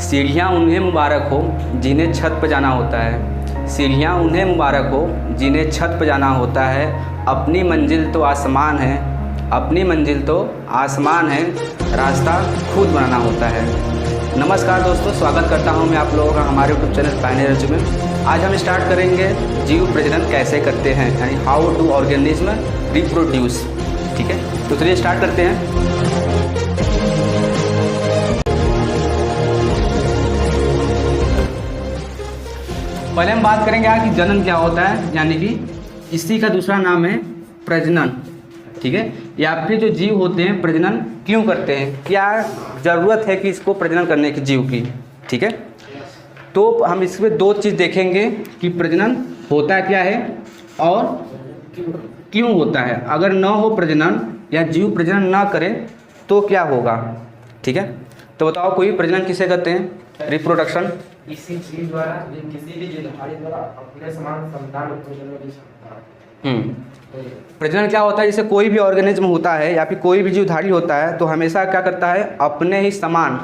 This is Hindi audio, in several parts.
सीढ़ियाँ उन्हें मुबारक हो जिन्हें छत पर जाना होता है। सीढ़ियाँ उन्हें मुबारक हो जिन्हें छत पर जाना होता है। अपनी मंजिल तो आसमान है, अपनी मंजिल तो आसमान है, रास्ता खुद बनाना होता है। नमस्कार दोस्तों, स्वागत करता हूं मैं आप लोगों का हमारे यूट्यूब चैनल पायनियर में। आज हम स्टार्ट करेंगे जीव प्रजनन कैसे करते हैं, यानी हाउ डू ऑर्गेनिज्म रिप्रोड्यूस। ठीक है, तो चलिए स्टार्ट करते हैं। पहले हम बात करेंगे कि जनन क्या होता है, यानी कि इसी का दूसरा नाम है प्रजनन। ठीक है, या फिर जो जीव होते हैं प्रजनन क्यों करते हैं, क्या ज़रूरत है कि इसको प्रजनन करने की जीव की। ठीक है, तो हम इसमें दो चीज़ देखेंगे कि प्रजनन होता क्या है और क्यों होता है। अगर न हो प्रजनन या जीव प्रजनन ना करे तो क्या होगा। ठीक है, तो बताओ कोई प्रजनन किसे कहते हैं, रिप्रोडक्शन। किसी जीव द्वारा किसी भी जीवधारी द्वारा अपने समान संतान उत्पन्न करने की क्षमता। प्रजनन क्या होता है, जैसे कोई भी ऑर्गेनिज्म होता है या फिर कोई भी जीवधारी होता है तो हमेशा क्या करता है, अपने ही समान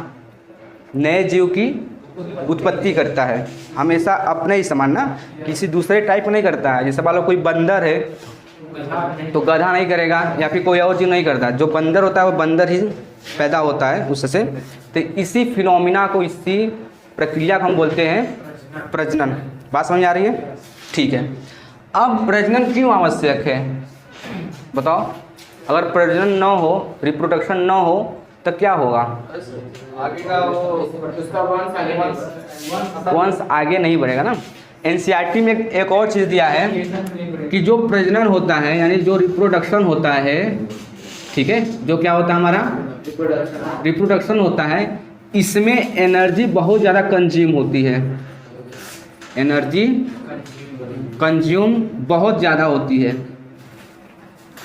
नए जीव की उत्पत्ति करता है। हमेशा अपने ही समान ना, किसी दूसरे टाइप नहीं करता है। जैसे मान लो कोई बंदर है तो गधा नहीं करेगा, या फिर कोई और जीव नहीं करता। जो बंदर होता है वो बंदर ही पैदा होता है उससे। तो इसी फिनोमिना को, इसी प्रक्रिया को हम बोलते हैं प्रजनन। बात समझ आ रही है। ठीक है, अब प्रजनन क्यों आवश्यक है बताओ। अगर प्रजनन न हो, रिप्रोडक्शन न हो तो क्या होगा, आगे का वो उसका वंश आगे नहीं बढ़ेगा ना। एनसीईआरटी में एक और चीज़ दिया है कि जो प्रजनन होता है यानी जो रिप्रोडक्शन होता है, ठीक है, जो क्या होता है हमारा रिप्रोडक्शन होता है, इसमें एनर्जी बहुत ज़्यादा कंज्यूम होती है। एनर्जी कंज्यूम बहुत ज़्यादा होती है।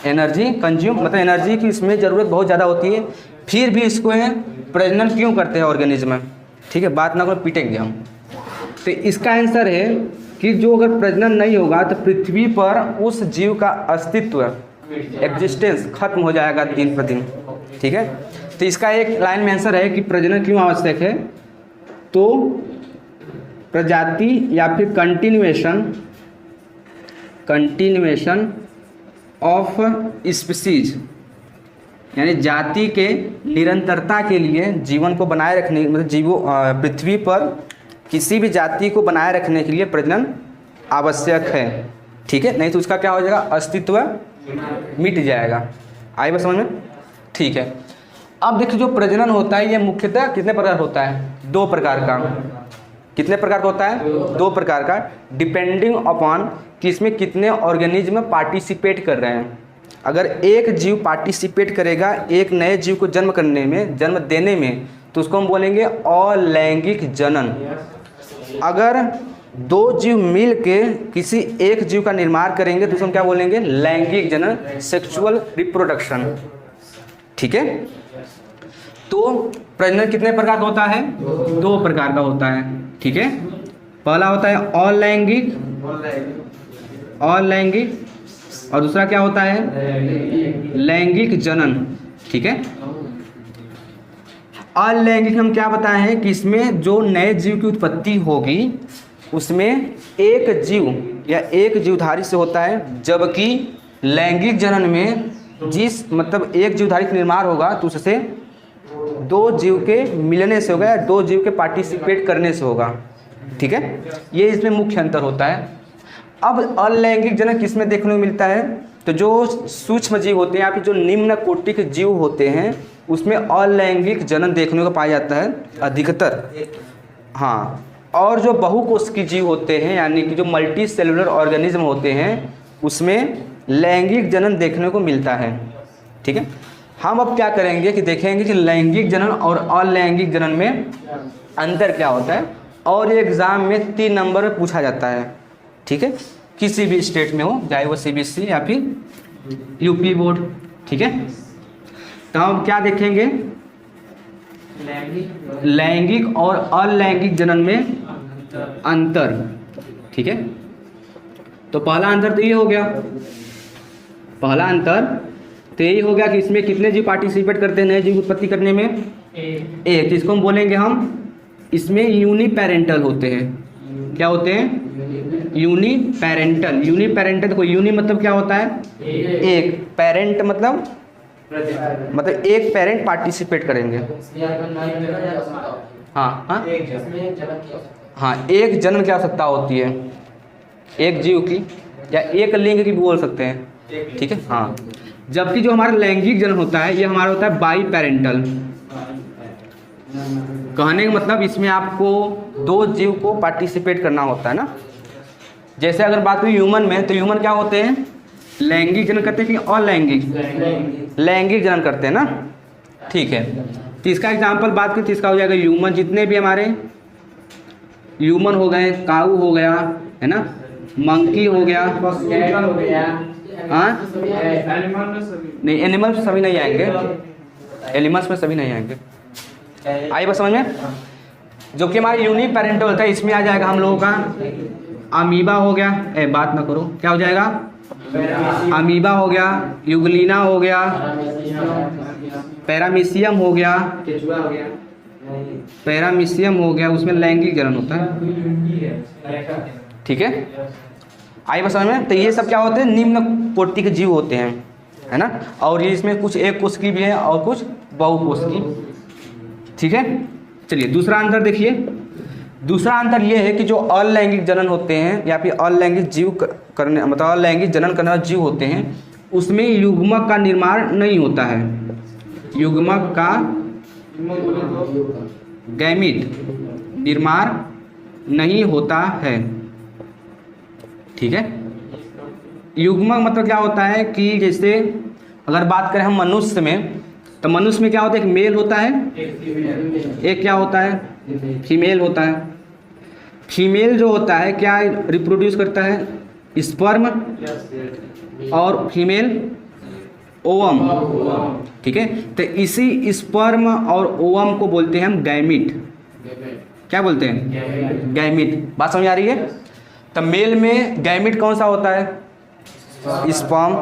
एनर्जी कंज्यूम मतलब एनर्जी की इसमें ज़रूरत बहुत ज़्यादा होती है। फिर भी इसको है प्रजनन क्यों करते हैं ऑर्गेनिज्म। ठीक है, बात ना करो पीटेंगे हम। तो इसका आंसर है कि जो अगर प्रजनन नहीं होगा तो पृथ्वी पर उस जीव का अस्तित्व, एग्जिस्टेंस खत्म हो जाएगा दिन प्रतिदिन। ठीक है, तो इसका एक लाइन में आंसर है कि प्रजनन क्यों आवश्यक है। तो प्रजाति या फिर कंटिन्यूएशन ऑफ स्पीसीज, यानी जाति के निरंतरता के लिए, जीवन को बनाए रखने, मतलब जीवों पृथ्वी पर किसी भी जाति को बनाए रखने के लिए प्रजनन आवश्यक है। ठीक है, नहीं तो उसका क्या हो जाएगा, अस्तित्व मिट जाएगा। आई बात समझ में। ठीक है, अब देखिए जो प्रजनन होता है ये मुख्यतः कितने प्रकार होता है, दो प्रकार का। कितने प्रकार का होता है, दो प्रकार का, डिपेंडिंग अपॉन कि इसमें कितने ऑर्गेनिज्म पार्टिसिपेट कर रहे हैं। अगर एक जीव पार्टिसिपेट करेगा एक नए जीव को जन्म करने में, जन्म देने में, तो उसको हम बोलेंगे अलैंगिक जनन। अगर दो जीव मिल के किसी एक जीव का निर्माण करेंगे तो उसको हम क्या बोलेंगे, लैंगिक जनन, सेक्सुअल रिप्रोडक्शन। ठीक है, तो प्रजनन कितने प्रकार का होता है, दो प्रकार का होता है। ठीक है, पहला होता है अलैंगिक, और दूसरा क्या होता है, लैंगिक जनन। ठीक है, अलैंगिक हम क्या बताए हैं कि इसमें जो नए जीव की उत्पत्ति होगी उसमें एक जीव या एक जीवधारी से होता है, जबकि लैंगिक जनन में जिस मतलब एक जीवधारी का निर्माण होगा तो उससे दो जीव के मिलने से होगा या दो जीव के पार्टिसिपेट करने से होगा। ठीक है, ये इसमें मुख्य अंतर होता है। अब अलैंगिक जनन किसमें देखने को मिलता है, तो जो सूक्ष्म जीव होते हैं या फिर जो निम्न कोटि के जीव होते हैं उसमें अलैंगिक जनन देखने को पाया जाता है अधिकतर। हाँ, और जो बहुकोशिकीय जीव होते हैं यानी कि जो मल्टी सेलुलर ऑर्गेनिज्म होते हैं उसमें लैंगिक जनन देखने को मिलता है। ठीक है, हम अब क्या करेंगे कि देखेंगे कि लैंगिक जनन और अलैंगिक जनन में अंतर क्या होता है, और ये एग्ज़ाम में 3 नंबर में पूछा जाता है। ठीक है, किसी भी स्टेट में हो, चाहे वो सीबीएसई या फिर यूपी बोर्ड। ठीक है, तो हम क्या देखेंगे, लैंगिक और अलैंगिक जनन में अंतर। ठीक है, तो पहला अंतर तो ये हो गया, पहला अंतर तो यही हो गया कि इसमें कितने जीव पार्टिसिपेट करते हैं नए जीव उत्पत्ति करने में, एक। तो इसको हम बोलेंगे हम इसमें यूनिपेरेंटल होते हैं। क्या होते हैं? यूनिपेरेंटल। यूनिपेरेंटल देखो, यूनि मतलब क्या होता है? एक। पेरेंट मतलब एक पेरेंट पार्टिसिपेट करेंगे। हाँ हाँ हाँ, एक जन्म की आवश्यकता होती है, एक जीव की या एक लिंग की भी बोल सकते हैं, ठीक है। हाँ, जबकि जो हमारा लैंगिक जन्म होता है ये हमारा होता है बाई पेरेंटल। कहने का मतलब इसमें आपको दो जीव को पार्टिसिपेट करना होता है ना। जैसे अगर बात हुई ह्यूमन में, तो ह्यूमन क्या होते हैं? लैंगिक जन्म करते हैं कि अलैंगिक? लैंगिक जन्म करते हैं ना, ठीक है। तो इसका एग्जाम्पल बात करें तो इसका हो जाएगा ह्यूमन। जितने भी हमारे ह्यूमन हो गए, काऊ हो गया, है ना, मंकी हो गया, हाँ नहीं, एनिमल्स में सभी नहीं आएंगे, एनिमल्स में सभी नहीं आएंगे। आइए बस समझ में। जो कि हमारा यूनिपेरेंटल होता है, इसमें आ जाएगा हम लोगों का अमीबा हो गया, बात ना करो, क्या हो जाएगा? अमीबा हो गया, यूग्लिना हो गया, पैरामीशियम हो गया, पैरामीशियम हो गया, उसमें लैंगिक जन्म होता है, ठीक है। आइए बस समझ में। तो ये सब क्या होते हैं? निम्न कोटि के जीव होते हैं, है ना। और ये इसमें कुछ एक कोष की भी है और कुछ बहुकोष की, ठीक है। चलिए दूसरा अंतर देखिए। दूसरा अंतर ये है कि जो अलैंगिक जनन होते हैं या फिर अलैंगिक जीव करने मतलब अलैंगिक जनन करने वाले जीव होते हैं, उसमें युग्मक का निर्माण नहीं होता है। युग्मक का गैमीट निर्माण नहीं होता है, ठीक है। युग्मक मतलब क्या होता है कि जैसे अगर बात करें हम मनुष्य में, तो मनुष्य में क्या होता है? एक मेल होता है, एक क्या होता है? फीमेल होता है। फीमेल जो होता है क्या रिप्रोड्यूस करता है? स्पर्म और फीमेल ओवम, ठीक है। तो इसी स्पर्म और ओवम को बोलते हैं हम गैमीट। क्या बोलते हैं? गैमीट। बात समझ आ रही है? तो मेल में गैमीट कौन सा होता है? स्पर्म।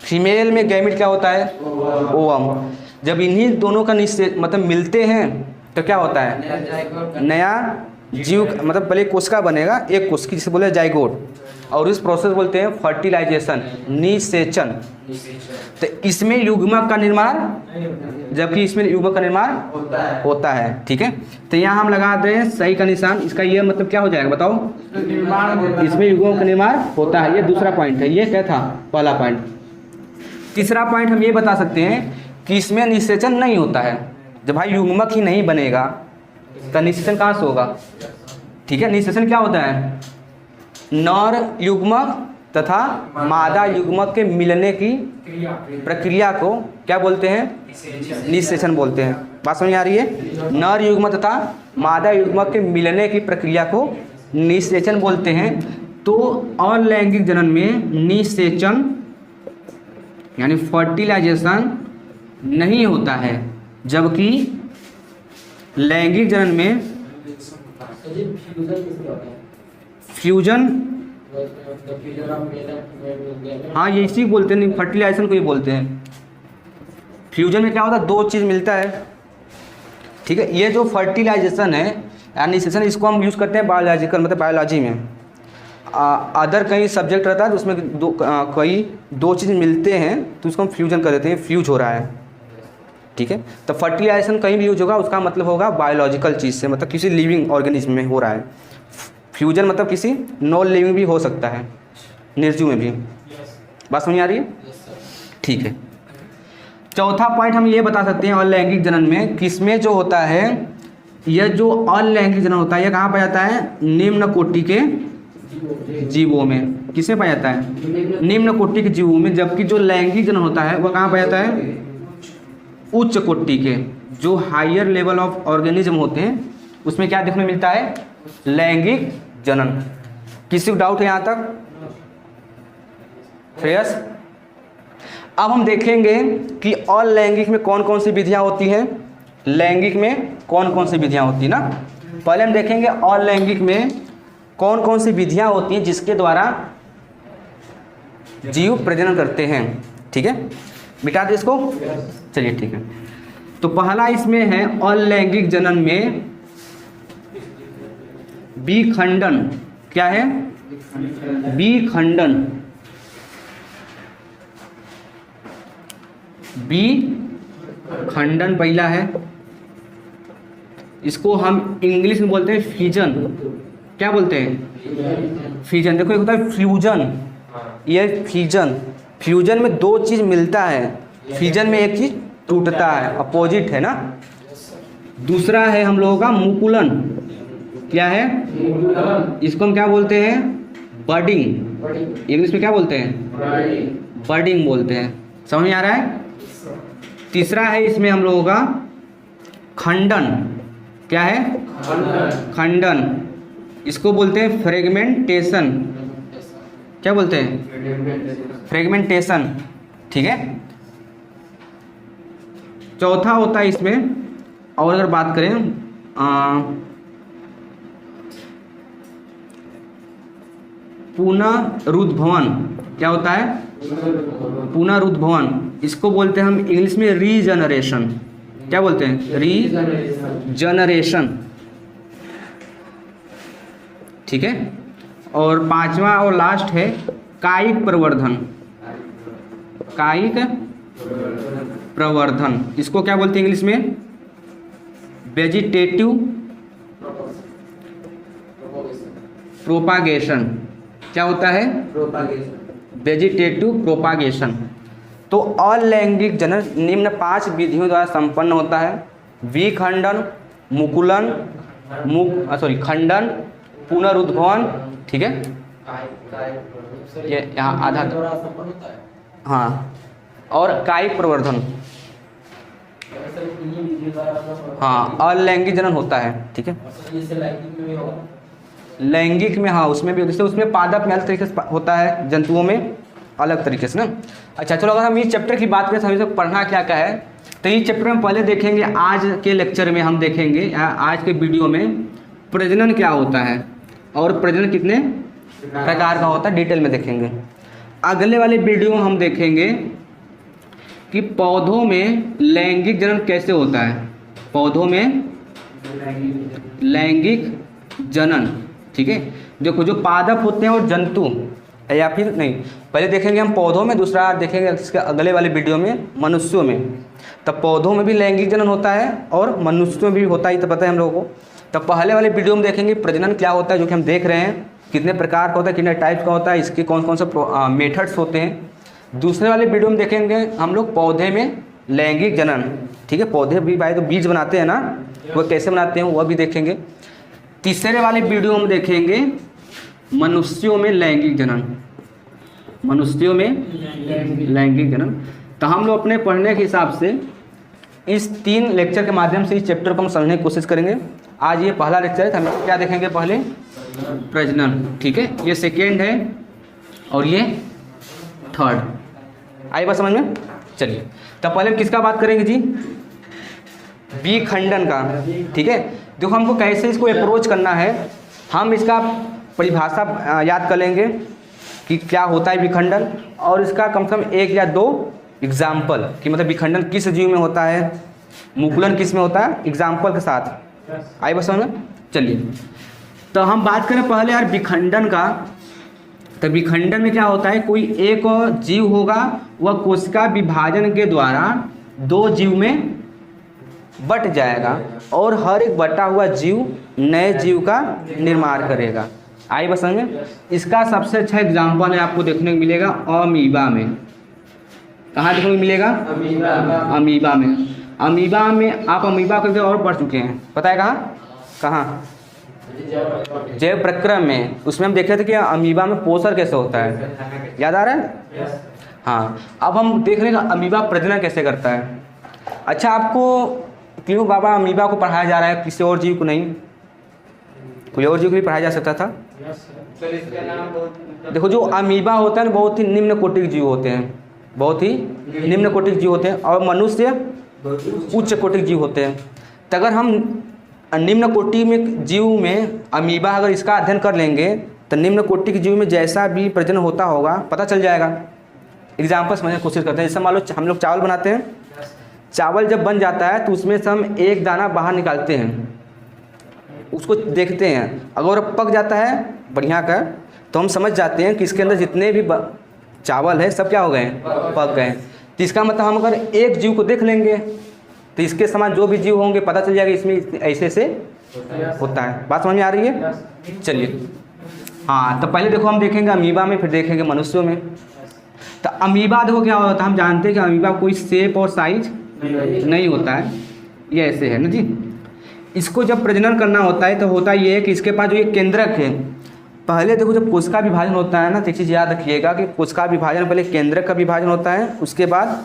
फीमेल में गैमीट क्या होता है? ओवम। जब इन्हीं दोनों का मतलब मिलते हैं तो क्या होता है? नया जीव मतलब पहले कोशिका बनेगा, एक कोशिका जिसे बोले जाइगोट, और इस प्रोसेस बोलते हैं फर्टिलाइजेशन, निषेचन। तो इसमें युग्मक का निर्माण, जबकि इसमें युग्मक का निर्माण होता है, ठीक है। तो यहाँ हम लगा दे हैं सही का निशान। इसका ये मतलब क्या हो जाएगा बताओ? इसमें युग्मक का निर्माण होता है। ये दूसरा पॉइंट है। ये क्या था? पहला पॉइंट। तीसरा पॉइंट हम ये बता सकते हैं कि इसमें निषेचन नहीं होता है। जब भाई युग्मक ही नहीं बनेगा तो निषेचन कहाँ से होगा? ठीक है। निषेचन क्या होता है? नर युग्मक तथा मादा युग्मक के मिलने की प्रक्रिया को क्या बोलते हैं? निषेचन बोलते हैं। बात समझ आ रही है? नर युग्मक तथा मादा युग्मक के मिलने की प्रक्रिया को निषेचन बोलते हैं। तो अलैंगिक जनन में निषेचन यानी फर्टिलाइजेशन नहीं होता है, जबकि लैंगिक जनन में फ्यूजन, हाँ ये इसी बोलते हैं, फर्टिलाइजेशन को ही बोलते हैं। फ्यूजन में क्या होता है? दो चीज़ मिलता है, ठीक है। ये जो फर्टिलाइजेशन है यानी निषेचन, इसको हम यूज़ करते हैं बायोलॉजिकल मतलब बायोलॉजी में। अदर कई सब्जेक्ट रहता है तो उसमें कई दो चीज़ मिलते हैं तो उसको हम फ्यूजन कर देते हैं, फ्यूज हो रहा है, ठीक है। तो फर्टिलाइजेशन कहीं भी यूज होगा उसका मतलब होगा बायोलॉजिकल चीज़ से, मतलब किसी लिविंग ऑर्गेनिज्म में हो रहा है। फ्यूजन मतलब किसी नॉन लिविंग भी हो सकता है, निर्जीव में भी। बात समझ आ रही है? ठीक है। चौथा पॉइंट हम ये बता सकते हैं अलैंगिक जनन में किसमें जो होता है, यह जो अलैंगिक जनन होता है यह कहाँ पाया जाता है? निम्न कोटि के जीवों में। किसमें पाया जाता है? निम्न कोटि के जीवों में। जबकि जो लैंगिक जनन होता है वह कहाँ पाया जाता है? उच्च कोटि के, जो हायर लेवल ऑफ ऑर्गेनिज्म होते हैं उसमें क्या देखने मिलता है? लैंगिक जनन। किसी को डाउट है यहाँ तक? फ्रेश। अब हम देखेंगे कि अलैंगिक में कौन कौन सी विधियाँ होती हैं, लैंगिक में कौन कौन सी विधियाँ होती हैं ना। पहले हम देखेंगे अलैंगिक में कौन कौन सी विधियाँ होती हैं जिसके द्वारा जीव प्रजनन करते हैं, ठीक है। मिटा दे इसको, चलिए ठीक है। तो पहला इसमें है अलैंगिक जनन में विखंडन। क्या है? विखंडन। विखंडन पहला है। इसको हम इंग्लिश में बोलते हैं फ्यूजन। क्या बोलते हैं? फ्यूजन। देखो एक होता है फ्यूजन, ये फ्यूजन। फ्यूजन में दो चीज मिलता है, फ्यूजन में एक चीज टूटता है, अपोजिट है ना। दूसरा है हम लोगों का मुकुलन। क्या है? इसको हम क्या बोलते हैं? बडिंग। इंग्लिश में क्या बोलते हैं? बडिंग बोलते हैं। समझ में आ रहा है? तीसरा है इसमें हम लोगों का खंडन। क्या है? खंडन। इसको बोलते हैं फ्रेगमेंटेशन। क्या बोलते हैं? फ्रेगमेंटेशन। ठीक है। चौथा होता है इसमें, और अगर बात करें पुनरुद्भवन। क्या होता है? पुनरुद्भवन। इसको बोलते हैं हम इंग्लिश में रीजनरेशन। क्या बोलते हैं? रीजनरेशन। ठीक है। और पांचवा और लास्ट है कायिक प्रवर्धन। कायिक प्रवर्धन। इसको क्या बोलते हैं इंग्लिश में? Vegetative propagation. क्या होता है? Vegetative propagation. तो अलैंगिक जनन निम्न 5 विधियों द्वारा संपन्न होता है। विखंडन, मुकुलन, खंडन, पुनरुद्भवन। ठीक है। ये यहाँ आधा। हाँ, और कायिक प्रवर्धन। हाँ, अलैंगिक जनन होता है। ठीक है। लैंगिक में, हाँ, उसमें भी, जैसे उसमें पादप में अलग तरीके से होता है, जंतुओं में अलग तरीके से ना। अच्छा, चलो अगर हम इस चैप्टर की बात करें तो हमें पढ़ना क्या क्या है, तो ये चैप्टर में पहले देखेंगे, आज के लेक्चर में हम देखेंगे, आज के वीडियो में प्रजनन क्या होता है और प्रजनन कितने प्रकार का होता है, डिटेल में देखेंगे। अगले वाले वीडियो में हम देखेंगे कि पौधों में लैंगिक जनन कैसे होता है। पौधों में लैंगिक जनन। ठीक है। देखो, जो पादप होते हैं और जंतु, या फिर नहीं, पहले देखेंगे हम पौधों में, दूसरा देखेंगे इसके अगले वाले वीडियो में मनुष्यों में। तब पौधों में भी लैंगिक जनन होता है और मनुष्यों में भी होता है, तो पता है हम लोगों को। तब पहले वाले वीडियो में देखेंगे प्रजनन क्या होता है, जो कि हम देख रहे हैं, कितने प्रकार का होता है, कितने टाइप्स का होता है, इसके कौन कौन से मेथड्स होते हैं। दूसरे वाले वीडियो में देखेंगे हम लोग पौधे में लैंगिक जनन। ठीक है। पौधे भी भाई तो बीज बनाते हैं ना, वो कैसे बनाते हैं वह भी देखेंगे। तीसरे वाले वीडियो में देखेंगे मनुष्यों में लैंगिक जनन। मनुष्यों में लैंगिक जनन। तो हम लोग अपने पढ़ने के हिसाब से इस 3 लेक्चर के माध्यम से इस चैप्टर को हम समझने की कोशिश करेंगे। आज ये पहला लेक्चर है, तो हम क्या देखेंगे? पहले प्रजनन। ठीक है। ये सेकेंड है और ये थर्ड। आई बात समझ में? चलिए, तो पहले हम किसका बात करेंगे जी? विखंडन का। ठीक है। देखो, हमको कैसे इसको अप्रोच करना है, हम इसका परिभाषा याद कर लेंगे कि क्या होता है विखंडन, और इसका कम से कम 1 या 2 एग्जाम्पल, कि मतलब विखंडन किस जीव में होता है, मुकुलन किस में होता है, एग्जाम्पल के साथ। आई बस समझ में? चलिए, तो हम बात करें पहले यार विखंडन का। तो विखंडन में क्या होता है, कोई एक जीव होगा, वह कोशिका विभाजन के द्वारा 2 जीव में बट जाएगा, और हर एक बटा हुआ जीव नए जीव का निर्माण करेगा। आई बस समझ में? इसका सबसे अच्छा एग्जाम्पल है, आपको देखने को मिलेगा अमीबा में। कहाँ देखने को मिलेगा? अमीबा में। अमीबा में आप अमीबा को और पढ़ चुके हैं, पता है कहाँ कहाँ? जैव प्रक्रम में। उसमें हम देख रहे थे कि अमीबा में पोषण कैसे होता है, याद आ रहा है? हाँ, अब हम देख रहे हैं अमीबा प्रजनन कैसे करता है। अच्छा, आपको क्यों बाबा अमीबा को पढ़ाया जा रहा है, किसी और जीव को नहीं? कोई और जीव को भी पढ़ाया जा सकता था। देखो, जो अमीबा होता है ना, बहुत ही निम्न कोटि के जीव होते हैं, बहुत ही निम्न कोटि के जीव होते हैं, और मनुष्य उच्च कोटि के जीव होते हैं। तो अगर हम निम्न कोटि में जीव में अमीबा अगर इसका अध्ययन कर लेंगे, तो निम्न कोटि के जीव में जैसा भी प्रजनन होता होगा पता चल जाएगा। एग्जाम्पल समझने की कोशिश करते हैं। जैसे मान लो हम लोग चावल बनाते हैं, चावल जब बन जाता है तो उसमें से हम एक दाना बाहर निकालते हैं, उसको देखते हैं, अगर पक जाता है बढ़िया का तो हम समझ जाते हैं कि इसके अंदर जितने भी चावल है सब क्या हो गए, पक गए। तो इसका मतलब हम अगर एक जीव को देख लेंगे तो इसके समान जो भी जीव होंगे पता चल जाएगा इसमें ऐसे से होता है। बात समझ में आ रही है? चलिए हाँ, तो पहले देखो हम देखेंगे अमीबा में, फिर देखेंगे मनुष्यों में। तो अमीबा देखो क्या होता है, हम जानते हैं कि अमीबा कोई शेप और साइज नहीं होता है, ये ऐसे है ना जी। इसको जब प्रजनन करना होता है तो होता ये है कि इसके पास जो ये केंद्रक है, पहले देखो जब कोशिका विभाजन होता है ना तो एक चीज़ याद रखिएगा कि कोशिका विभाजन पहले केंद्रक का विभाजन होता है, उसके बाद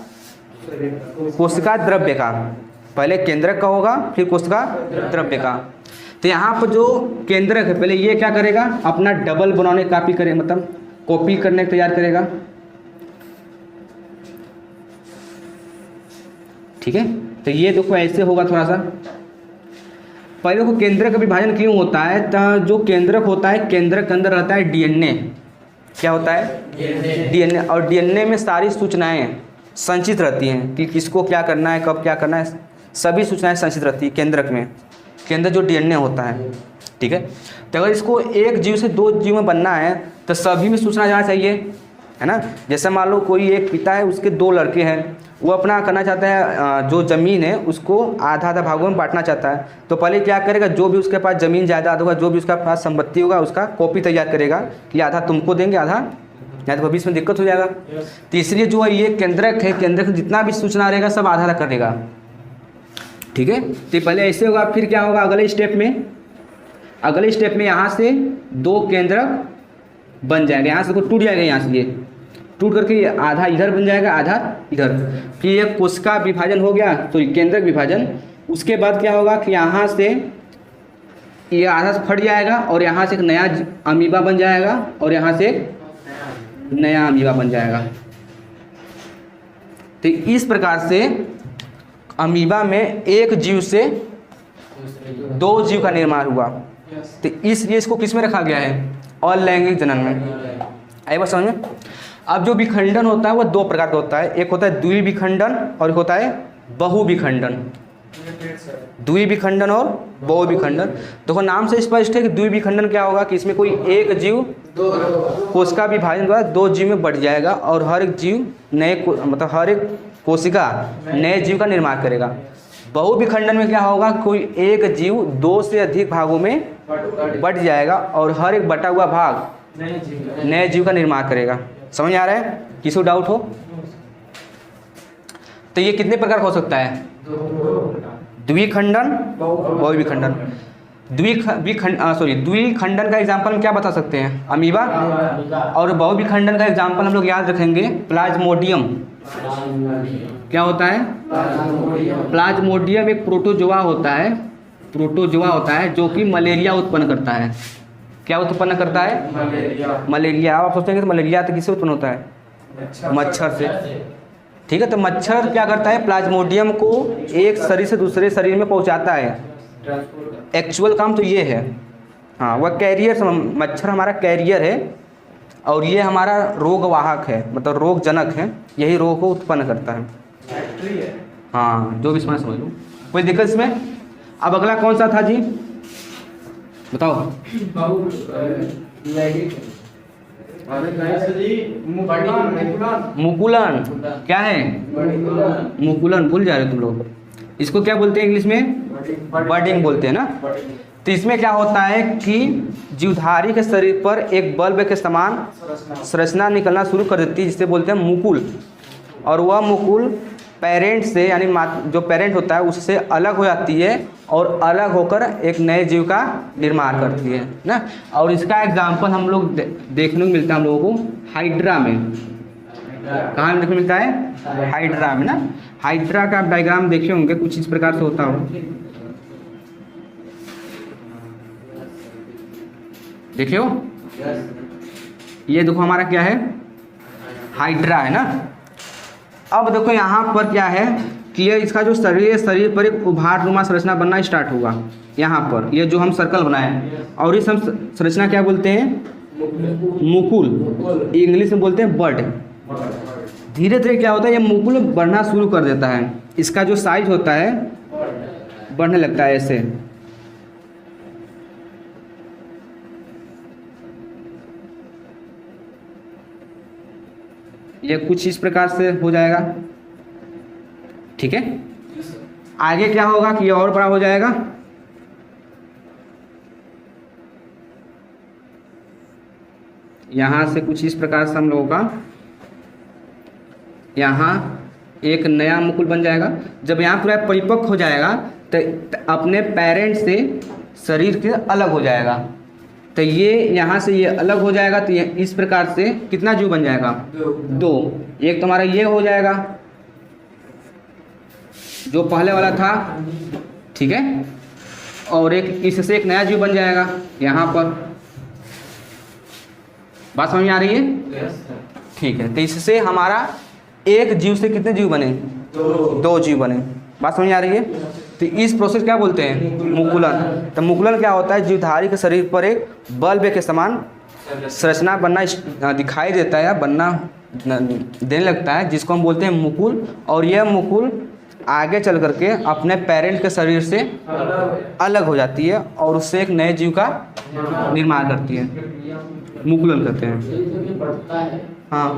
कोशिका द्रव्य का, पहले केंद्रक का होगा फिर कोशिका द्रव्य का। तो यहाँ पर जो केंद्रक है पहले ये क्या करेगा, अपना डबल बनाने कॉपी करे, मतलब कॉपी करने का तैयार करेगा, ठीक है। तो ये देखो ऐसे होगा थोड़ा सा। पहले देखो केंद्रक का विभाजन क्यों होता है, तो जो केंद्रक होता है केंद्रक के अंदर रहता है डीएनए, क्या होता है डीएनए, और डीएनए में सारी सूचनाएं संचित रहती हैं कि किसको क्या करना है, कब क्या करना है, सभी सूचनाएं संचित रहती है केंद्रक में, केंद्र जो डीएनए होता है, ठीक है। तो अगर इसको एक जीव से दो जीव में बनना है तो सभी में सूचना जाना चाहिए, है ना। जैसे मान लो कोई एक पिता है, उसके दो लड़के हैं, वो अपना करना चाहता है जो ज़मीन है उसको आधा आधा भागों में बांटना चाहता है, तो पहले क्या करेगा, जो भी उसके पास ज़मीन जायदाद होगा, जो भी उसका पास संपत्ति होगा, उसका कॉपी तैयार करेगा कि आधा तुमको देंगे, आधा या तो भविष्य में दिक्कत हो जाएगा। तो इसलिए जो है ये केंद्रक है, केंद्रक जितना भी सूचना रहेगा सब आधा आधा करेगा, ठीक है। तो पहले ऐसे होगा, फिर क्या होगा अगले स्टेप में यहाँ से दो केंद्रक बन जाएंगे, यहाँ से तो टूट जाएगा, यहाँ से ये टूट करके आधा इधर बन जाएगा, आधा इधर। फिर ये कोशिका विभाजन हो गया, तो केंद्रक विभाजन। उसके बाद क्या होगा कि यहाँ से ये आधा से फट जाएगा और यहाँ से एक नया अमीबा बन जाएगा और यहाँ से एक नया अमीबा बन जाएगा। तो इस प्रकार से अमीबा में एक जीव से दो जीव का निर्माण हुआ। तो इसलिए इसको किस में रखा गया है, अलैंगिक जनन में। आई बात समझ में? अब जो विखंडन होता है वो दो प्रकार का होता है, एक होता है द्विविखंडन और एक होता है बहुविखंडन। द्विविखंडन और बहुविखंडन, देखो नाम से स्पष्ट है कि द्विविखंडन क्या होगा कि इसमें कोई एक जीव कोशिका विभाजन द्वारा दो जीव में बढ़ जाएगा और हर एक जीव नए मतलब हर एक कोशिका नए जीव का निर्माण करेगा। बहुविखंडन में क्या होगा, कोई एक जीव दो से अधिक भागों में बढ़ जाएगा और हर एक बटा हुआ भाग नए जीव का निर्माण करेगा। समझ आ रहा है? किसी को डाउट हो तो ये कितने प्रकार का हो सकता है, द्विखंडन बहुविखंडन। द्विखंडन का एग्जांपल हम क्या बता सकते हैं, अमीबा। और बहुविखंडन का एग्जांपल हम लोग याद रखेंगे प्लाज्मोडियम। क्या होता है, प्लाज्मोडियम एक प्रोटोजोआ होता है जो कि मलेरिया उत्पन्न करता है। क्या उत्पन्न करता है, मलेरिया। आप सोचेंगे तो मलेरिया तो किससे उत्पन्न होता है, मच्छर से, ठीक है। तो मच्छर क्या करता है, प्लाज्मोडियम को एक शरीर से दूसरे शरीर में पहुंचाता है। एक्चुअल काम तो ये है, हाँ वह कैरियर, मच्छर हमारा कैरियर है और ये हमारा रोगवाहक है, मतलब रोगजनक है, यही रोग को उत्पन्न करता है। हाँ जो भी समझ लो, कोई दिक्कत इसमें। अब अगला कौन सा था जी, बताओ। मुकुलन क्या है, मुकुलन भूल जा रहे हो तुम लोग। इसको क्या बोलते हैं इंग्लिश में, बर्डिंग बोलते हैं ना। तो इसमें क्या होता है कि जीवधारी के शरीर पर एक बल्ब के समान संरचना निकलना शुरू कर देती है जिसे बोलते हैं मुकुल। और वह मुकुल पेरेंट से यानी जो पेरेंट होता है उससे अलग हो जाती है और अलग होकर एक नए जीव का निर्माण करती है ना। और इसका एग्जाम्पल हम लोग देखने को मिलता है हम लोगों को हाइड्रा में। कहाँ देखने को मिलता है, हाइड्रा में ना। हाइड्रा का डायग्राम देखे होंगे, कुछ इस प्रकार से होता हो, देखे हो। ये देखो हमारा क्या है, हाइड्रा है ना। अब देखो यहाँ पर क्या है कि ये इसका जो शरीर पर एक उभारनुमा संरचना बनना स्टार्ट होगा। यहाँ पर ये जो हम सर्कल बनाए, और इस हम संरचना क्या बोलते हैं, मुकुल, इंग्लिश में बोलते हैं बर्ड। धीरे धीरे क्या होता है, ये मुकुल बढ़ना शुरू कर देता है। इसका जो साइज होता है बढ़ने लगता है ऐसे, ये कुछ इस प्रकार से हो जाएगा, ठीक है। आगे क्या होगा कि ये और बड़ा हो जाएगा, यहाँ से कुछ इस प्रकार से हम लोगों का यहाँ एक नया मुकुल बन जाएगा। जब यहाँ पूरा परिपक्व हो जाएगा तो अपने पेरेंट से शरीर के अलग हो जाएगा। तो ये यहाँ से ये अलग हो जाएगा, तो ये इस प्रकार से कितना जीव बन जाएगा, 2। एक तुम्हारा ये हो जाएगा जो पहले वाला था, ठीक है, और एक इससे एक नया जीव बन जाएगा यहाँ पर। बात समझ में आ रही है? ठीक है। तो इससे हमारा एक जीव से कितने जीव बने, 2 जीव बने। बात समझ में आ रही है? तो इस प्रोसेस क्या बोलते हैं, मुकुलन। तो मुकुलन क्या होता है, जीवधारी के शरीर पर एक बल्ब के समान संरचना बनना दिखाई देता है या बनना देने लगता है, जिसको हम बोलते हैं मुकुल। और यह मुकुल आगे चल करके अपने पेरेंट के शरीर से अलग हो जाती है और उससे एक नए जीव का निर्माण करती है, मुकुलन कहते हैं। हाँ,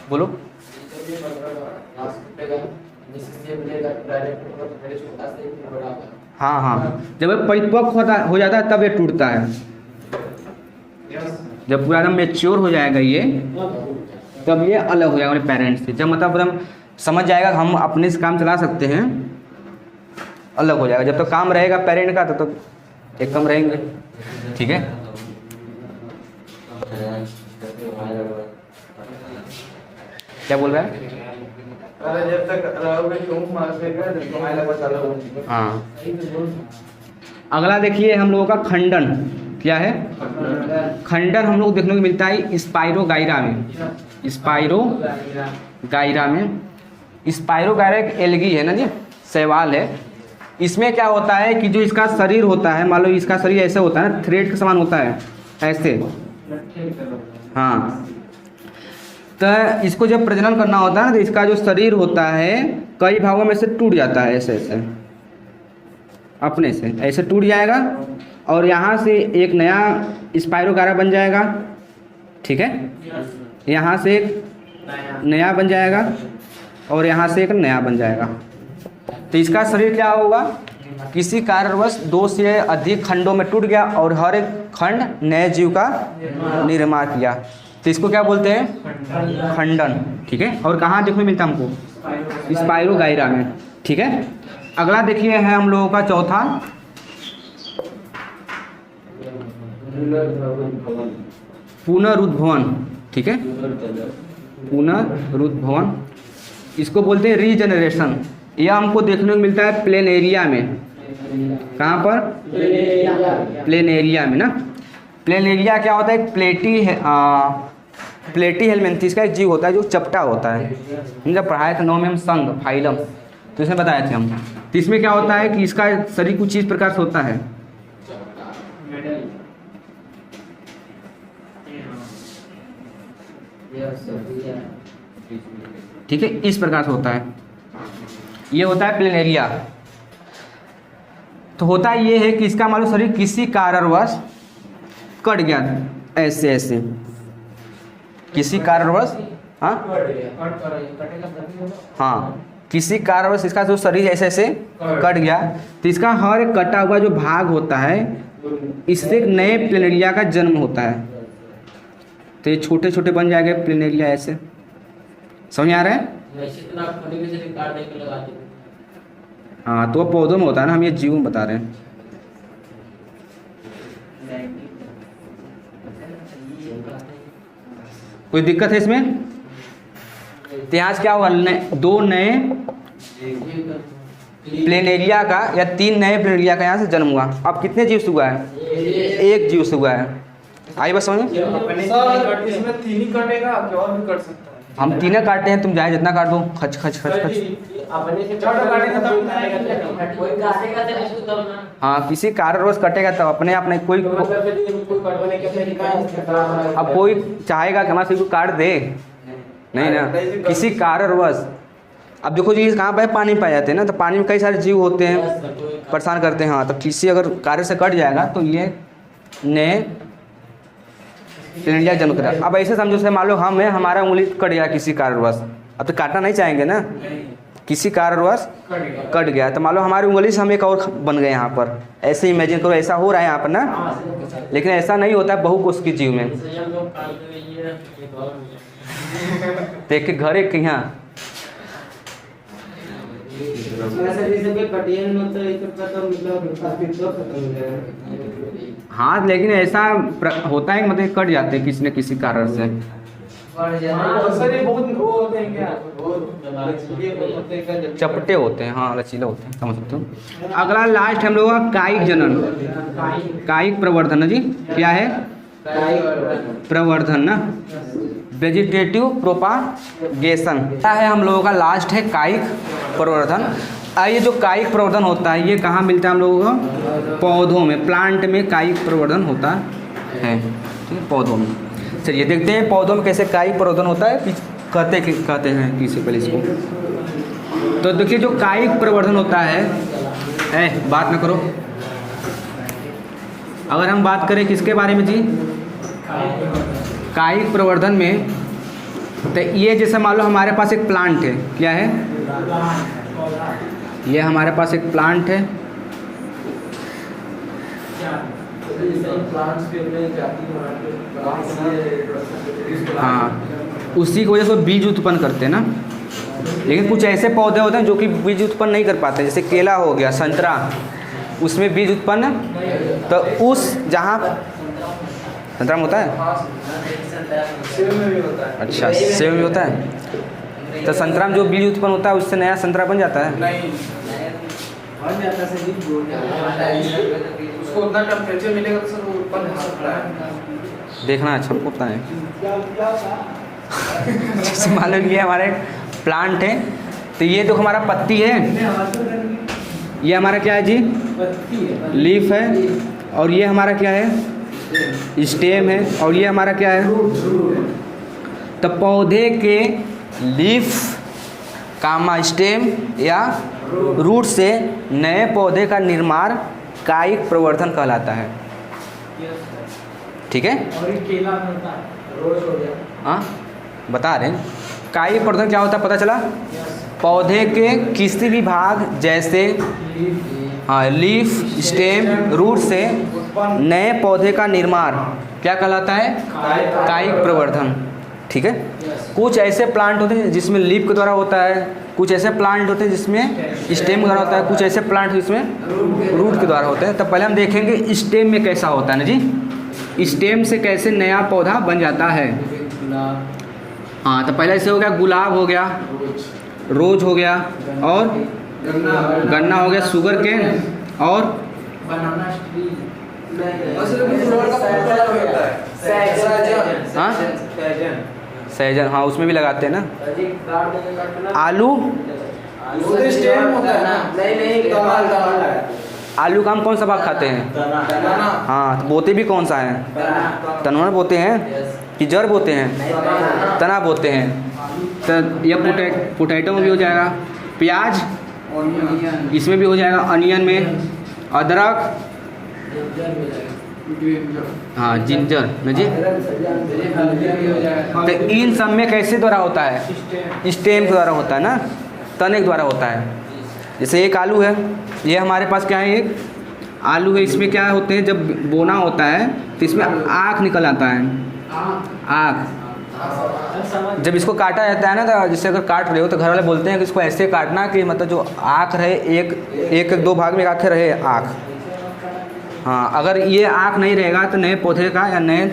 बोलो। हाँ हाँ, जब ये परिपक्व हो जाता है तब ये टूटता है। जब पूरा एकदम मेच्योर हो जाएगा ये, तब ये अलग हो जाएगा अपने पेरेंट्स से। जब मतलब एकदम समझ जाएगा हम अपने से काम चला सकते हैं, अलग हो जाएगा। जब तक तो काम रहेगा पेरेंट का तो एक कम रहेंगे, ठीक है। क्या बोल रहा है? जब तक रहोगे तुम हाँ, अगला देखिए हम लोगों का खंडन। क्या है खंडन? हम लोग देखने को मिलता है स्पाइरोगाइरा में। स्पाइरोगाइरा में, स्पाइरोगाइरा एक एल्गी है ना जी, शैवाल है। इसमें क्या होता है कि जो इसका शरीर होता है, मान लो इसका शरीर ऐसे होता है ना, थ्रेड के समान होता है ऐसे। हाँ, तो इसको जब प्रजनन करना होता है ना, तो इसका जो शरीर होता है कई भागों में से टूट जाता है, ऐसे ऐसे अपने से ऐसे टूट जाएगा और यहाँ से एक नया स्पाइरोगाइरा बन जाएगा, ठीक है। यहाँ से एक नया बन जाएगा और यहाँ से एक नया बन जाएगा। तो इसका शरीर क्या होगा, किसी कारणवश 2 से अधिक खंडों में टूट गया और हर एक खंड नए जीव का निर्माण किया। तो इसको क्या बोलते हैं, खंडन, ठीक है। और कहाँ देखने मिलता है हमको, स्पाइरोगाइरा में, ठीक है। अगला देखिए है हम लोगों का चौथा, पुनरुद्भवन, ठीक है। पुनरुद्भवन इसको बोलते हैं रीजनरेशन। यह हमको देखने को मिलता है प्लेनेरिया में। कहाँ पर, प्लेनेरिया में ना। प्लेनेरिया क्या होता है, प्लेटी हेलमिन्थिस का एक जीव होता है जो चपटा होता है। हम जब पढ़ाए थे 9 में हम संघ फाइलम, तो इसमें बताए थे हम। तो इसमें क्या होता है कि इसका शरीर कुछ इस प्रकार से होता है, ठीक है, इस प्रकार से होता है। ये होता है प्लेनेरिया। तो होता ये है कि इसका मान लो शरीर किसी कारणवश कट गया, ऐसे ऐसे किसी कारणवश, हाँ किसी कारणवश इसका जो शरीर ऐसे ऐसे कट गया, तो इसका हर एक कटा हुआ जो भाग होता है, इससे एक नए प्लेनेरिया का जन्म होता है। तो ये छोटे छोटे बन जाएंगे प्लेनेरिया ऐसे। समझ आ रहा है? हाँ, तो पौधों में होता है ना, हम ये जीव में बता रहे हैं। कोई दिक्कत है इसमें? तो यहाँ से क्या हुआ, 2 नए प्लेनेरिया का या 3 नए प्लेनेरिया का यहाँ से जन्म हुआ। अब कितने जीव से हुआ है, 1 जीव से हुआ है। आई बस समझ में? इसमें 3 ही कटेगा, क्या और भी कट सकता है? हम 3 काटते हैं, तुम चाहे जितना काट दो, खच खच खच खच। हाँ, किसी कारणवश कटेगा तब अपने आप नहीं। कोई अब कोई चाहेगा कि हमारे शरीर को काट दे, नहीं ना, किसी कारणवश। अब देखो जी, कहाँ पे पानी पाए जाते हैं ना, तो पानी में कई सारे जीव होते हैं, परेशान करते हैं। हाँ, तो किसी अगर कार्य से कट जाएगा तो ये नए क्लेंडिया जन्म करा। अब ऐसे समझो से मान लो हम है, हमारा उंगली कट गया किसी कारणवश, अब तो काटना नहीं चाहेंगे ना, किसी कारणवश कट गया तो मान लो हमारी उंगली से हम एक और बन गए यहाँ पर। ऐसे इमेजिन करो, ऐसा हो रहा है यहाँ पर ना, लेकिन ऐसा नहीं होता है बहुकोश की जीव में। देख के घर एक यहाँ हाँ, लेकिन ऐसा होता है मतलब कट जाते हैं किसी न किसी कारण से। चपटे होते हैं, हाँ लचीले होते हैं, समझ सकते हो। अगला लास्ट हम लोग का कायिक जनन, कायिक प्रवर्धन जी, क्या है प्रवर्धन ना, वेजिटेटिव प्रोपागेशन क्या है हम लोगों का लास्ट है कायिक प्रवर्धन। ये जो कायिक प्रवर्धन होता है ये कहाँ मिलता है हम लोगों को, पौधों में, प्लांट में कायिक प्रवर्धन होता है, ठीक है, पौधों में। चलिए देखते हैं पौधों में कैसे कायिक प्रवर्धन होता है, कहते हैं किसी पहले इसको। तो देखिए जो कायिक प्रवर्धन होता है बात ना करो, अगर हम बात करें किसके बारे में जी, कायिक प्रवर्धन में, तो ये जैसे मान लो हमारे पास एक प्लांट है, क्या है, ये हमारे पास एक प्लांट है, हाँ उसी की वजह से बीज उत्पन्न करते हैं ना। लेकिन कुछ ऐसे पौधे होते हैं जो कि बीज उत्पन्न नहीं कर पाते, जैसे केला हो गया, संतरा, उसमें बीज उत्पन्न, तो उस जहाँ संतरा में होता है, अच्छा सेब में होता है, तो संतरा में जो बीज उत्पन्न होता है उससे नया संतरा बन जाता है। उसको उतना टेम्परेचर मिलेगा तो सर वो उत्पन्न हो सकता है। देखना अच्छा हमको पता है। जैसे मान लो ये हमारे प्लांट है, तो ये तो हमारा पत्ती है, ये हमारा क्या है जी, लीफ है, और ये हमारा क्या है, स्टेम है, और ये हमारा क्या है, तो पौधे के लीफ कामा स्टेम या रूट से नए पौधे का निर्माण कायिक प्रवर्धन कहलाता है, ठीक है। और केला होता है, रोज हो गया, हाँ बता रहे हैं कायिक प्रवर्धन क्या होता है, पता चला, पौधे के किसी भी भाग जैसे हाँ लीफ, स्टेम, रूट से नए पौधे का निर्माण क्या कहलाता है, कायिक प्रवर्धन, ठीक है। कुछ ऐसे प्लांट होते हैं जिसमें लीफ के द्वारा होता है, कुछ ऐसे प्लांट होते हैं जिसमें स्टेम के द्वारा होता है, कुछ ऐसे प्लांट जिसमें रूट के द्वारा होते हैं। तो पहले हम देखेंगे स्टेम में कैसा होता है ना जी, स्टेम से कैसे नया पौधा बन जाता है। हाँ तो पहले ऐसे हो गया, गुलाब हो गया, रोज हो गया, और गन्ना हो गया, शुगर केन, और बनाना ट्री, हाँ सहजन, हाँ उसमें भी लगाते हैं ना। आलू, आलू का हम कौन सा भाग खाते हैं, हाँ तो बोते भी कौन सा है, तनवा बोते हैं कि जड़ बोते हैं, तना बोते हैं। तो यह पोटैटो में भी हो जाएगा, प्याज इसमें भी हो जाएगा, अनियन में, अदरक, हाँ जिंजर न जी। तो इन सब में कैसे द्वारा होता है, स्टेम के द्वारा होता है ना, तने के द्वारा होता है। जैसे एक आलू है, ये हमारे पास क्या है, एक आलू है, इसमें क्या होते हैं, जब बोना होता है तो इसमें आँख निकल आता है, आँख। जब इसको काटा जाता है ना, तो जैसे अगर काट रहे हो तो घर वाले बोलते हैं कि इसको ऐसे काटना कि मतलब जो आँख रहे, एक दो भाग में आँखें रहे आँख। हाँ अगर ये आँख नहीं रहेगा तो नए पौधे का या नए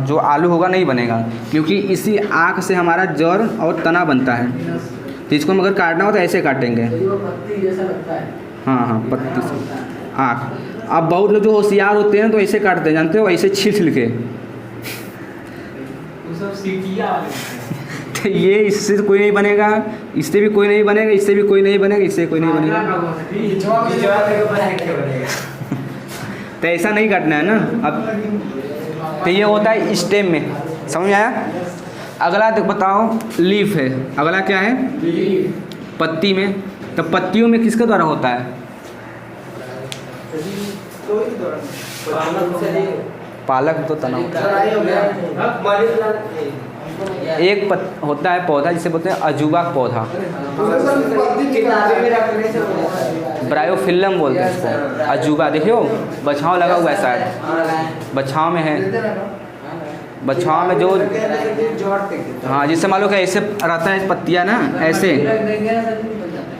जो आलू होगा नहीं बनेगा, क्योंकि इसी आँख से हमारा जड़ और तना बनता है। तो इसको हम अगर काटना हो तो ऐसे काटेंगे, हाँ हाँ पत्ती से आँख। अब बहुत लोग जो होशियार होते हैं तो ऐसे काटते हैं, जानते हो, ऐसे छिल के। तो ये इससे तो कोई नहीं बनेगा, इससे भी कोई नहीं बनेगा, इससे भी कोई नहीं बनेगा, इससे कोई नहीं बनेगा। तो ऐसा नहीं काटना है ना। अब तो ये होता है स्टेम में, समझ में आया। अगला तो बताओ लीफ है, अगला क्या है, पत्ती में। तो पत्तियों में किसके द्वारा होता है, पालक तो तना होता है। एक होता है पौधा जिसे बोलते हैं अजूबा पौधा, ब्रायोफिल्लम बोलते हैं इसको। अजूबा देखियो बछाव लगा हुआ है, शायद बछाव में है, बछाव में जो हाँ जिससे मान लो कि ऐसे रहता है पत्तियाँ ना ऐसे,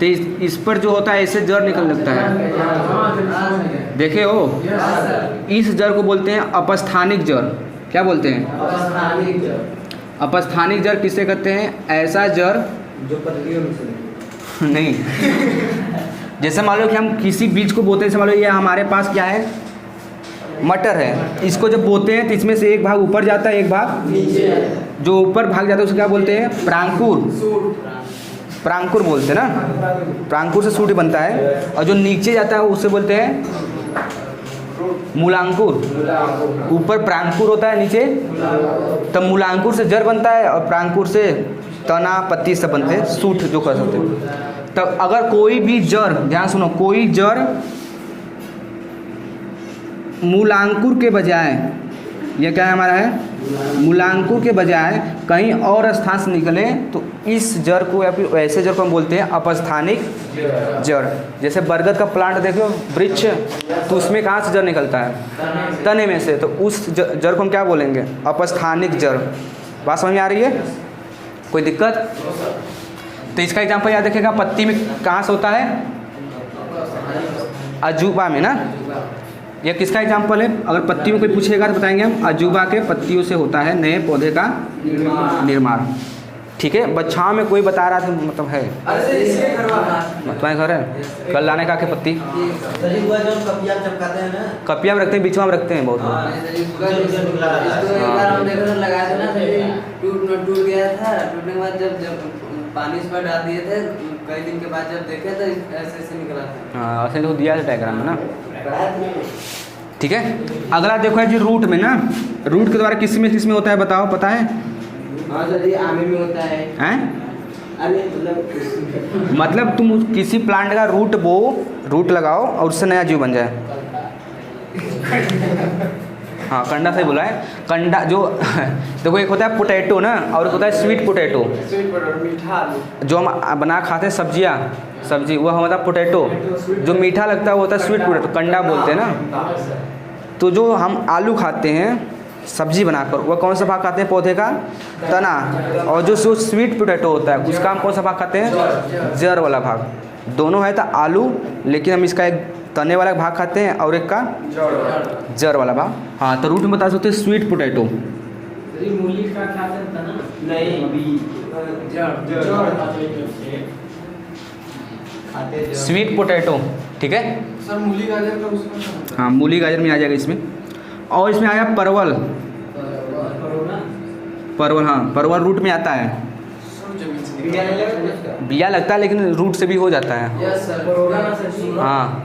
तो इस पर जो होता है ऐसे जड़ निकल लगता है, देखे हो। इस जड़ को बोलते हैं अपस्थानिक जड़। क्या बोलते हैं? अपस्थानिक जड़ किसे कहते हैं? ऐसा जड़ जो पत्तियों में नहीं जैसे मान लो कि हम किसी बीज को बोते हैं, जैसे मान लो ये हमारे पास क्या है, मटर है, इसको जब बोते हैं तो इसमें से एक भाग ऊपर जाता है, एक भाग नीचे। जो ऊपर भाग जाता है उसको क्या बोलते हैं? प्रांकुर। प्रांकुर बोलते हैं ना, प्रांकुर से सूट बनता है। और जो नीचे जाता है उससे बोलते हैं मूलांकुर। ऊपर प्रांकुर होता है, नीचे तब मूलांकुर से जड़ बनता है, और प्रांकुर से तना पत्ती सब बनते हैं, सूट जो कर सकते हैं। तब अगर कोई भी जड़, ध्यान सुनो, कोई जड़ मूलांकुर के बजाय, ये क्या है हमारा है, मूलांकुर के बजाय कहीं और स्थान से निकले तो इस जड़ को या फिर ऐसे जड़ को हम बोलते हैं अपस्थानिक जड़। जैसे बरगद का प्लांट देखो, वृक्ष, तो उसमें कहाँ से जड़ निकलता है? तने में से। तो उस जड़ को हम क्या बोलेंगे? अपस्थानिक जड़। बात समझ में आ रही है? कोई दिक्कत? तो इसका एग्जाम्पल याद रखिएगा, पत्ती में कहाँ से होता है? अजूबा में ना। यह किसका एग्जाम्पल है? अगर पत्ती में कोई पूछेगा तो बताएंगे हम, अजूबा के पत्तियों से होता है नए पौधे का निर्माण। ठीक है। बछाव में कोई बता रहा था, मतलब है तुम्हारे घर है, कल लाने का के पत्ती कपिया में रखते हैं, बीच में रखते हैं बहुत टूट गया था। टूटने के बाद जब पानी इस पर डाल दिए थे, कई दिन के बाद जब देखे तो ऐसे ऐसे निकला था। हाँ, ऐसे तो दिया है डायग्राम में ना। ठीक है। अगला देखो है जी रूट में ना। रूट के द्वारा किस में होता है बताओ, पता है? हाँ सर, आमे में होता है। हैं? अरे मतलब तुम किसी प्लांट का रूट लगाओ और उससे नया जीव बन जाए। हाँ, कंडा सही बोला है। कंडा जो देखो, एक होता है पोटैटो ना, और एक होता है स्वीट पोटैटो, जो हम बना खाते हैं सब्जी, वह हमारा पोटैटो। जो मीठा लगता है वो होता है स्वीट पोटैटो, कंडा बोलते हैं ना। तो जो हम आलू खाते हैं सब्जी बनाकर, वह कौन सा भाग खाते हैं? पौधे का तना। और जो स्वीट पोटैटो होता है उसका हम कौन सा भाग खाते हैं? जड़ वाला भाग। दोनों है तो आलू, लेकिन हम इसका एक तने वाला भाग खाते हैं और एक का जड़ वाला भाग। हाँ, तो रूट में बता सकते हैं स्वीट पोटैटो। मूली का खाते हैं तना? नहीं, स्वीट पोटैटो। ठीक है सर, मूली गाजर का उसमें हाँ, मूली गाजर में आ जाएगा इसमें। और इसमें आया परवल। परवल, हाँ, परवल रूट में आता है। बिया लगता है लेकिन रूट से भी हो जाता है। हाँ,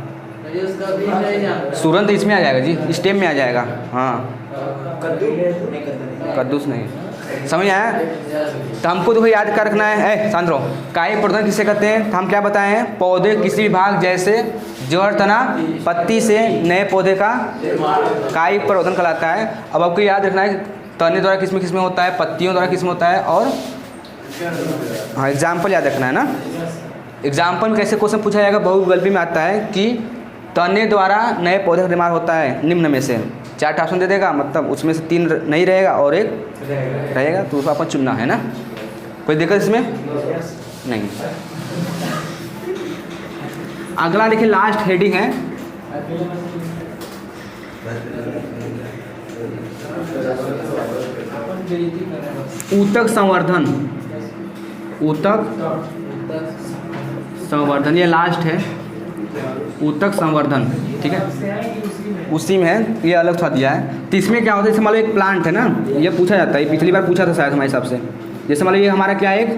सूरन तो इसमें आ जाएगा जी, स्टेम में आ जाएगा। हाँ, कद्दूस नहीं। समझ आया? तो हमको देखो याद कर रखना है। शांत रहो। कायिक प्रवर्धन किसे कहते हैं? तो हम क्या बताए हैं? पौधे किसी भी भाग जैसे जड़, तना, पत्ती से नए पौधे का कायिक प्रवर्धन कहलाता है। अब आपको याद रखना है तने द्वारा किस में होता है, पत्तियों द्वारा किस में होता है, और हाँ एग्जाम्पल याद रखना है ना। एग्जाम्पल में कैसे क्वेश्चन पूछा जाएगा? बहुविकल्पी में आता है कि तने द्वारा नए पौधे का निर्माण होता है निम्न में से। 4 ऑप्शन दे देगा, मतलब उसमें से 3 नहीं रहेगा और 1 रहेगा, तो उसको आपको चुनना है ना। कोई दिक्कत इसमें नहीं। अगला देखिए, लास्ट हेडिंग है ऊतक संवर्धन। ऊतक संवर्धन, ये लास्ट है, ऊतक संवर्धन। ठीक है, उसी में है, ये अलग था दिया है। तो इसमें क्या होता है? जैसे मान लो एक प्लांट है ना, ये पूछा जाता है, पिछली बार पूछा था शायद हमारे हिसाब से। जैसे मान लो ये हमारा क्या है? एक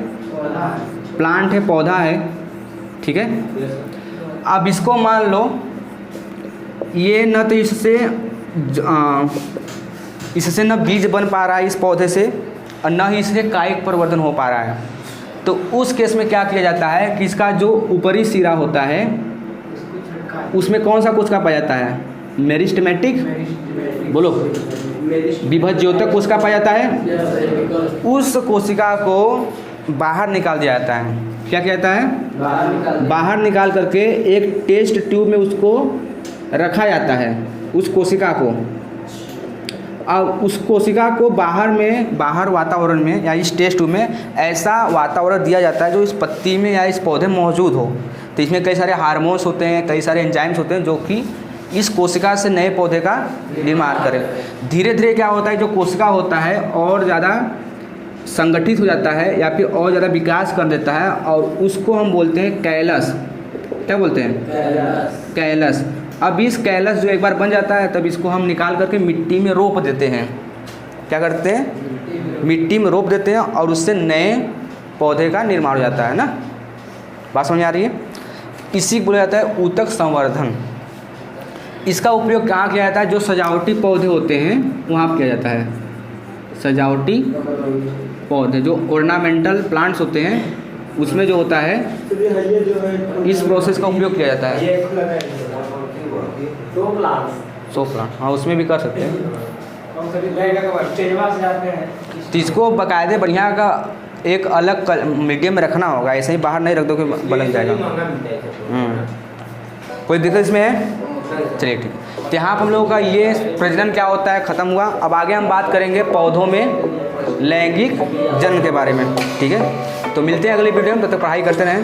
प्लांट है, पौधा है। ठीक है। अब इसको मान लो ये न तो इससे न बीज बन पा रहा है इस पौधे से, और न ही इससे कायिक परिवर्तन हो पा रहा है। तो उस केस में क्या किया जाता है कि इसका जो ऊपरी सिरा होता है उसमें कौन सा कोशिका पाया जाता है? मेरिस्टेमेटिक बोलो, विभज्य ज्योतक कोशिका पाया जाता है, उस कोशिका को बाहर निकाल दिया जाता है। क्या किया जाता है? बाहर निकाल करके एक टेस्ट ट्यूब में उसको रखा जाता है, उस कोशिका को। अब उस कोशिका को बाहर वातावरण में या इस टेस्ट ट्यूब में ऐसा वातावरण दिया जाता है जो इस पत्ती में या इस पौधे में मौजूद हो। तो इसमें कई सारे हार्मोन्स होते हैं, कई सारे एंजाइम्स होते हैं जो कि इस कोशिका से नए पौधे का निर्माण करें। धीरे धीरे क्या होता है, जो कोशिका होता है और ज़्यादा संगठित हो जाता है या फिर और ज़्यादा विकास कर देता है, और उसको हम बोलते हैं कैलस। क्या बोलते हैं? कैलस। अब इस कैलस जो एक बार बन जाता है तब इसको हम निकाल करके मिट्टी में रोप देते हैं। क्या करते हैं? मिट्टी में रोप देते हैं और उससे नए पौधे का निर्माण हो जाता है ना। बात समझ आ रही है? इसी को बोला जाता है ऊतक संवर्धन। इसका उपयोग कहाँ किया जाता है? जो सजावटी पौधे होते हैं वहाँ किया जाता है। सजावटी पौधे जो ऑर्नामेंटल प्लांट्स होते हैं उसमें जो होता है इस प्रोसेस का उपयोग किया जाता है। सो प्लांट, हाँ उसमें भी कर सकते हैं। तो इसको बाकायदे बढ़िया का एक अलग मीडियम में रखना होगा, ऐसे ही बाहर नहीं रख दो कि बलक जाएगा। कोई दिक्कत इसमें है? चलिए ठीक है। तो यहाँ पर हम लोगों का ये प्रजनन क्या होता है ख़त्म हुआ। अब आगे हम बात करेंगे पौधों में लैंगिक जन्म के बारे में। ठीक है, तो मिलते हैं अगली वीडियो में, तब तक पढ़ाई करते रहें।